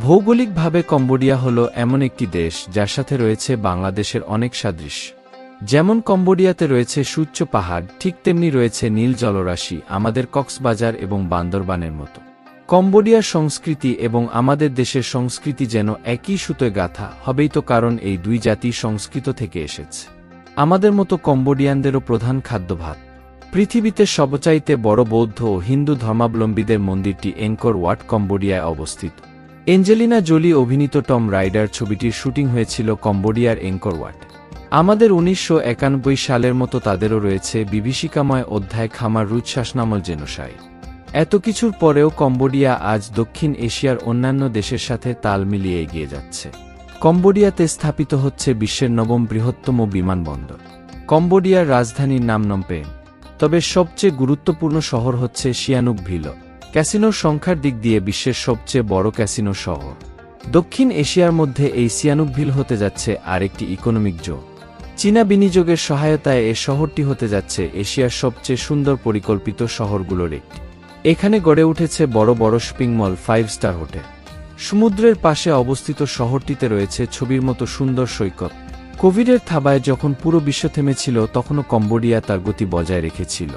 ভৌগোলিকভাবে কম্বোডিয়া হল এমন একটি দেশ যার সাথে রয়েছে বাংলাদেশের অনেক সাদৃশ্য। যেমন কম্বোডিয়াতে রয়েছে সুউচ্চ পাহাড়, ঠিক তেমনি রয়েছে নীল জলরাশি আমাদের কক্সবাজার এবং বান্দরবানের মতো। কম্বোডিয়ার সংস্কৃতি এবং আমাদের দেশের সংস্কৃতি যেন একই সুতোয় গাঁথা, হবেই তো কারণ এই দুই জাতি সংস্কৃত থেকে এসেছে। আমাদের মতো কম্বোডিয়ানদেরও প্রধান খাদ্য ভাত। পৃথিবীতে সবচাইতে বড় বৌদ্ধ ও হিন্দু ধর্মাবলম্বীদের মন্দিরটি এঙ্কর ওয়াট কম্বোডিয়ায় অবস্থিত। অ্যাঞ্জেলিনা জোলি অভিনীত টম রাইডার ছবিটির শুটিং হয়েছিল কম্বোডিয়ার এঙ্কর ওয়াট। আমাদের 1991 সালের মতো তাদেরও রয়েছে বিভীষিকাময় অধ্যায় খামার রুজশাসনামল জেনোসাইড। এত কিছুর পরেও কম্বোডিয়া আজ দক্ষিণ এশিয়ার অন্যান্য দেশের সাথে তাল মিলিয়ে এগিয়ে যাচ্ছে। কম্বোডিয়াতে স্থাপিত হচ্ছে বিশ্বের 9ম বৃহত্তম বিমানবন্দর। কম্বোডিয়ার রাজধানীর নাম নমপেন। তবে সবচেয়ে গুরুত্বপূর্ণ শহর হচ্ছে সিয়ানুকভিল। ক্যাসিনোর সংখ্যার দিক দিয়ে বিশ্বের সবচেয়ে বড় ক্যাসিনো শহর। দক্ষিণ এশিয়ার মধ্যে এই সিয়ানুকভিল হতে যাচ্ছে আরেকটি ইকোনমিক জোন। চীনা বিনিয়োগের সহায়তায় এ শহরটি হতে যাচ্ছে এশিয়ার সবচেয়ে সুন্দর পরিকল্পিত শহরগুলোর একটি। এখানে গড়ে উঠেছে বড় বড় শপিং মল, 5 স্টার হোটেল। সমুদ্রের পাশে অবস্থিত শহরটিতে রয়েছে ছবির মতো সুন্দর সৈকত। কোভিডের থাবায় যখন পুরো বিশ্ব থেমেছিল তখনও কম্বোডিয়া তার গতি বজায় রেখেছিল।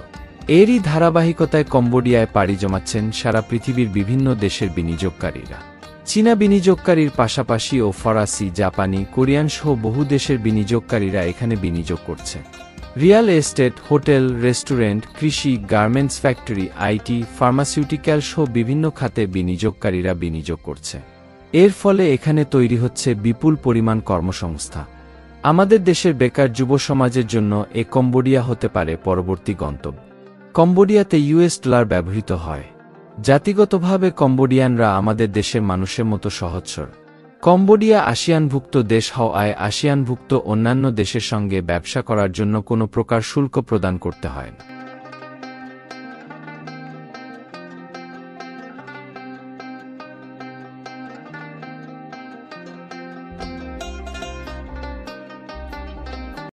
এরই ধারাবাহিকতায় কম্বোডিয়ায় পাড়ি জমাচ্ছেন সারা পৃথিবীর বিভিন্ন দেশের বিনিয়োগকারীরা। চীনা বিনিয়োগকারীর পাশাপাশি ও ফরাসি, জাপানি, কোরিয়ান সহ বহু দেশের বিনিয়োগকারীরা এখানে বিনিয়োগ করছে। রিয়েল এস্টেট, হোটেল, রেস্টুরেন্ট, কৃষি, গার্মেন্টস ফ্যাক্টরি, আইটি, ফার্মাসিউটিক্যাল সহ বিভিন্ন খাতে বিনিয়োগকারীরা বিনিয়োগ করছে। এর ফলে এখানে তৈরি হচ্ছে বিপুল পরিমাণ কর্মসংস্থান। আমাদের দেশের বেকার যুব সমাজের জন্য এ কম্বোডিয়া হতে পারে পরবর্তী গন্তব্য। কম্বোডিয়াতে ইউএস ডলার ব্যবহৃত হয়। জাতিগতভাবে কম্বোডিয়ানরা আমাদের দেশের মানুষের মতো সহজ-সরল। কম্বোডিয়া আসিয়ানভুক্ত দেশ হওয়ায় আসিয়ানভুক্ত অন্যান্য দেশের সঙ্গে ব্যবসা করার জন্য কোনো প্রকার শুল্ক প্রদান করতে হয় না।